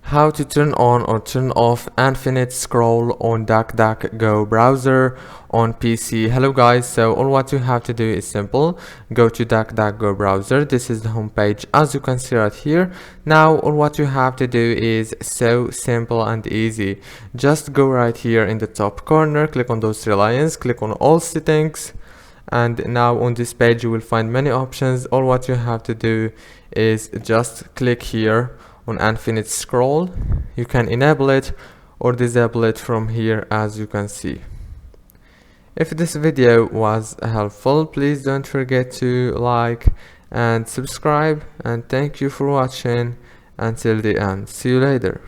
how to turn on or turn off infinite scroll on DuckDuckGo browser on PC. Hello guys, so all what you have to do is simple. Go to DuckDuckGo browser. This is the home page as you can see right here. Now all what you have to do is so simple and easy. Just go right here in the top corner, click on those three lines, click on all settings, and now on this page you will find many options. All what you have to do is just click here on infinite scroll. You can enable it or disable it from here as you can see. If this video was helpful, please don't forget to like and subscribe, and thank you for watching until the end. See you later.